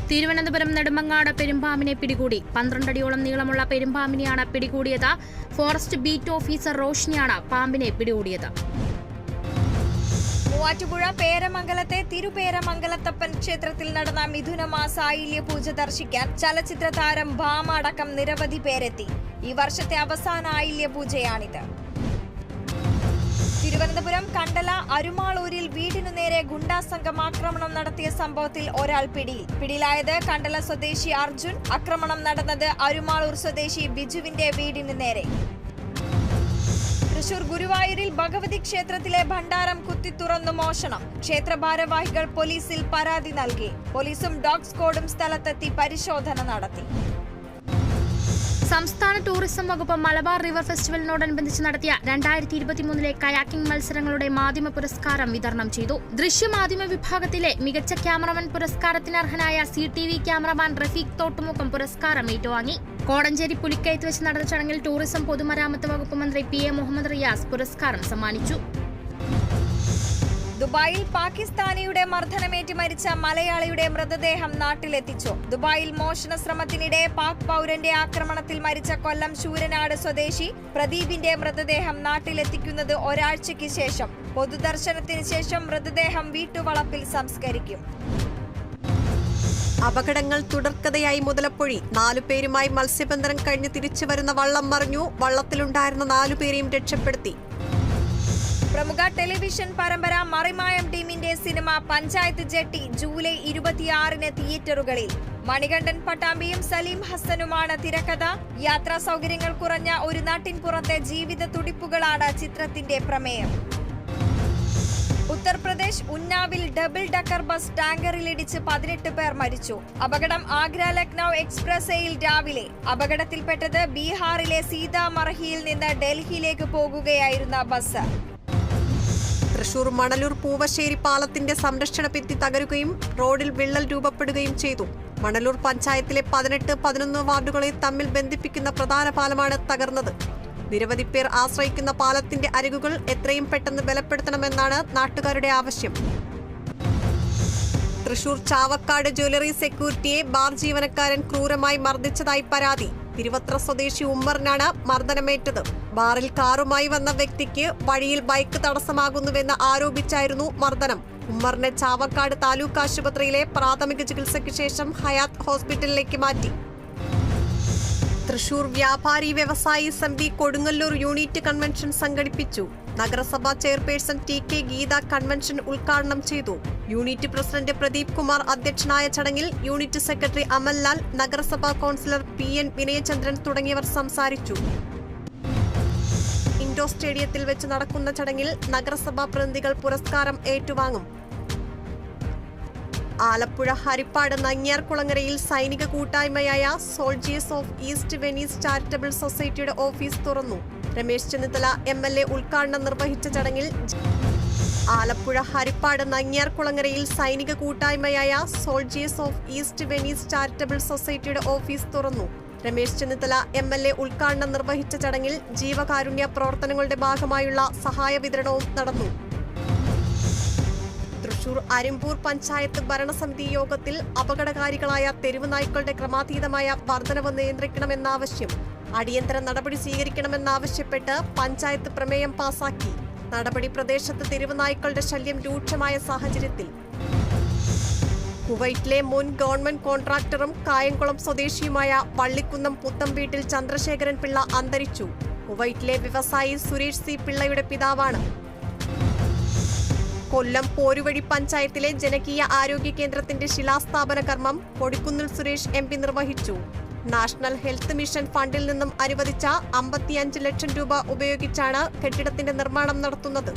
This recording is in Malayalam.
തിരുവനന്തപുരം നെടുമങ്ങാട് പെരുമ്പാമ്പിനെ പിടികൂടി. 12 അടിയോളം നീളമുള്ള പെരുമ്പാമ്പിനെയാണ് പിടികൂടിയത്. ഫോറസ്റ്റ് ബീറ്റ് ഓഫീസർ റോഷ്നിയാണ് പാമ്പിനെ പിടികൂടിയത്. മൂവാറ്റുപുഴ പേരമംഗലത്തെ തിരുപേരമംഗലത്തപ്പൻ ക്ഷേത്രത്തിൽ നടന്ന മിഥുനമാസ ആയില്യ പൂജ ദർശിക്കാൻ ചലച്ചിത്ര താരം ഭാമ അടക്കം നിരവധി പേരെത്തി. ഈ വർഷത്തെ അവസാന ആയില്യ പൂജയാണിത്. തിരുവനന്തപുരം കണ്ടല അരുമാളൂരിൽ വീടിനു നേരെ ഗുണ്ടാസംഘം ആക്രമണം നടത്തിയ സംഭവത്തിൽ ഒരാൾ പിടിയിലായത് കണ്ടല സ്വദേശി അർജുൻ. ആക്രമണം നടന്നത് അരുമാളൂർ സ്വദേശി ബിജുവിന്റെ വീടിനു നേരെ. തൃശൂർ ഗുരുവായൂരിൽ ഭഗവതി ക്ഷേത്രത്തിലെ ഭണ്ഡാരം കുത്തിത്തുറന്നു മോഷണം. ക്ഷേത്ര ഭാരവാഹികൾ പോലീസിൽ പരാതി നൽകി. പോലീസും ഡോഗ് സ്ക്വാഡും സ്ഥലത്തെത്തി പരിശോധന നടത്തി. സംസ്ഥാന ടൂറിസം വകുപ്പ് മലബാർ റിവർ ഫെസ്റ്റിവലിനോടനുബന്ധിച്ച് നടത്തിയ 2023 കയാക്കിംഗ് മത്സരങ്ങളുടെ മാധ്യമ പുരസ്കാരം വിതരണം ചെയ്തു. ദൃശ്യമാധ്യമ വിഭാഗത്തിലെ മികച്ച ക്യാമറമാൻ പുരസ്കാരത്തിന് അർഹനായ CTV ക്യാമറമാൻ റഫീഖ് തോട്ടുമുഖം പുരസ്കാരം ഏറ്റുവാങ്ങി. കോടഞ്ചേരി പുലിക്കയത്ത് വെച്ച് നടന്ന ചടങ്ങിൽ ടൂറിസം പൊതുമരാമത്ത് വകുപ്പ് മന്ത്രി PA മുഹമ്മദ് റിയാസ് പുരസ്കാരം സമ്മാനിച്ചു. ദുബായിൽ പാകിസ്ഥാനിയുടെ മർദ്ദനമേറ്റ് മരിച്ച മലയാളിയുടെ മൃതദേഹം നാട്ടിലെത്തിച്ചു. ദുബായിൽ മോഷണ ശ്രമത്തിനിടെ പാക് പൗരന്റെ ആക്രമണത്തിൽ മരിച്ച കൊല്ലം ശൂരനാട് സ്വദേശി പ്രദീപിന്റെ മൃതദേഹം നാട്ടിലെത്തിക്കുന്നത് ഒരാഴ്ചയ്ക്ക് ശേഷം. പൊതുദർശനത്തിന് ശേഷം മൃതദേഹം വീട്ടുവളപ്പിൽ സംസ്കരിക്കും. അപകടങ്ങൾ തുടർക്കഥയായി മുതലപ്പൊഴി. 4 പേരുമായി മത്സ്യബന്ധനം കഴിഞ്ഞ് തിരിച്ചു വരുന്ന വള്ളം മറിഞ്ഞു. വള്ളത്തിലുണ്ടായിരുന്ന 4 പേരെയും രക്ഷപ്പെടുത്തി. പ്രമുഖ ടെലിവിഷൻ പരമ്പര മറിമായം ടീമിന്റെ സിനിമ പഞ്ചായത്ത് ജെട്ടി ജൂലൈ 26-ന് തിയേറ്ററുകളിൽ. മണികണ്ഠൻ പട്ടാമ്പിയും സലീം ഹസനുമാണ് തിരക്കഥ. യാത്രാ സൗകര്യങ്ങൾ കുറഞ്ഞ ഒരു നാട്ടിൻ പുറത്തെ ജീവിത തുടിപ്പുകളാണ് ചിത്രത്തിന്റെ പ്രമേയം. ഉത്തർപ്രദേശ് ഉന്നാവിൽ ഡബിൾ ഡക്കർ ബസ് ടാങ്കറിലിടിച്ച് 18 പേർ മരിച്ചു. അപകടം ആഗ്ര ലക്നൌ എക്സ്പ്രസ്വേയിൽ രാവിലെ. അപകടത്തിൽപ്പെട്ടത് ബീഹാറിലെ സീതാമർഹിയിൽ നിന്ന് ഡൽഹിയിലേക്ക് പോകുകയായിരുന്ന ബസ്. തൃശൂർ മണലൂർ പൂവശ്ശേരി പാലത്തിന്റെ സംരക്ഷണ ഭിത്തി തകരുകയും റോഡിൽ വിള്ളൽ രൂപപ്പെടുകയും ചെയ്തു. മണലൂർ പഞ്ചായത്തിലെ 18, 11 വാർഡുകളെ തമ്മിൽ ബന്ധിപ്പിക്കുന്ന പ്രധാന പാലമാണ് തകർന്നത്. നിരവധി പേർ ആശ്രയിക്കുന്ന പാലത്തിന്റെ അരികുകൾ എത്രയും പെട്ടെന്ന് ബലപ്പെടുത്തണമെന്നാണ് നാട്ടുകാരുടെ ആവശ്യം. തൃശൂർ ചാവക്കാട് ജ്വല്ലറി സെക്യൂരിറ്റിയെ ബാർ ജീവനക്കാരൻ ക്രൂരമായി മർദ്ദിച്ചതായി പരാതി. തിരുവത്ര സ്വദേശി ഉമ്മറിനാണ് മർദ്ദനമേറ്റത്. ബാറിൽ കാറുമായി വന്ന വ്യക്തിക്ക് വഴിയിൽ ബൈക്ക് തടസ്സമാകുന്നുവെന്ന് ആരോപിച്ചായിരുന്നു മർദ്ദനം. ഉമ്മറിനെ ചാവക്കാട് താലൂക്ക് ആശുപത്രിയിലെ പ്രാഥമിക ചികിത്സയ്ക്ക് ശേഷം ഹയാത്ത് ഹോസ്പിറ്റലിലേക്ക് മാറ്റി. തൃശൂർ വ്യാപാരി വ്യവസായി സമിതി കൊടുങ്ങല്ലൂർ യൂണിറ്റ് കൺവെൻഷൻ സംഘടിപ്പിച്ചു. നഗരസഭാ ചെയർപേഴ്സൺ TK ഗീത കൺവെൻഷൻ ഉദ്ഘാടനം ചെയ്തു. യൂണിറ്റ് പ്രസിഡന്റ് പ്രദീപ് കുമാർ അധ്യക്ഷനായ ചടങ്ങിൽ യൂണിറ്റ് സെക്രട്ടറി അമൽലാൽ, നഗരസഭാ കൌൺസിലർ PN വിനയചന്ദ്രൻ തുടങ്ങിയവർ സംസാരിച്ചു. ഇൻഡോർ സ്റ്റേഡിയത്തിൽ വെച്ച് നടക്കുന്ന ചടങ്ങിൽ നഗരസഭാ പ്രതിനിധികൾ പുരസ്കാരം ഏറ്റുവാങ്ങും. ആലപ്പുഴ ഹരിപ്പാട് നങ്ങ്യാർകുളങ്ങരയിൽ സൈനിക കൂട്ടായ്മയായ soldiers of east Venice charitable സൊസൈറ്റിയുടെ ഓഫീസ് തുറന്നു. രമേശ് ചെന്നിത്തല MLA ഉദ്ഘാടനം നിർവഹിച്ച ചടങ്ങിൽ ആലപ്പുഴ ഹരിപ്പാട് നങ്ങ്യാർകുളങ്ങരയിൽ സൈനിക കൂട്ടായ്മയായ soldiers of east Venice charitable സൊസൈറ്റിയുടെ ഓഫീസ് തുറന്നു. രമേശ് ചെന്നിത്തല MLA ഉദ്ഘാടനം നിർവഹിച്ച ചടങ്ങിൽ ജീവകാരുണ്യ പ്രവർത്തനങ്ങളുടെ ഭാഗമായുള്ള സഹായ വിതരണവും നടന്നു. തൃശൂർ അരിമ്പൂർ പഞ്ചായത്ത് ഭരണസമിതി യോഗത്തിൽ അപകടകാരികളായ തെരുവ് നായ്ക്കളുടെ ക്രമാതീതമായ വർധനവ് നിയന്ത്രിക്കണമെന്നാവശ്യം. അടിയന്തര നടപടി സ്വീകരിക്കണമെന്നാവശ്യപ്പെട്ട് പഞ്ചായത്ത് പ്രമേയം പാസാക്കി. നടപടി പ്രദേശത്ത് തെരുവ് നായ്ക്കളുടെ ശല്യം രൂക്ഷമായ സാഹചര്യത്തിൽ. കുവൈറ്റിലെ മുൻ ഗവൺമെന്റ് കോൺട്രാക്ടറും കായംകുളം സ്വദേശിയുമായ വള്ളിക്കുന്നം പുത്തംവീട്ടിൽ ചന്ദ്രശേഖരൻ പിള്ള അന്തരിച്ചു. കുവൈറ്റിലെ വ്യവസായി സുരേഷ് C പിള്ളയുടെ പിതാവാണ്. കൊല്ലം പോരുവഴി പഞ്ചായത്തിലെ ജനകീയ ആരോഗ്യ കേന്ദ്രത്തിന്റെ ശിലാസ്ഥാപന കർമ്മം കൊടിക്കുന്നിൽ സുരേഷ് MP നിർവഹിച്ചു. നാഷണൽ ഹെൽത്ത് മിഷൻ ഫണ്ടിൽ നിന്നും അനുവദിച്ച 55 ലക്ഷം രൂപ ഉപയോഗിച്ചാണ് കെട്ടിടത്തിന്റെ നിർമ്മാണം നടത്തുന്നത്.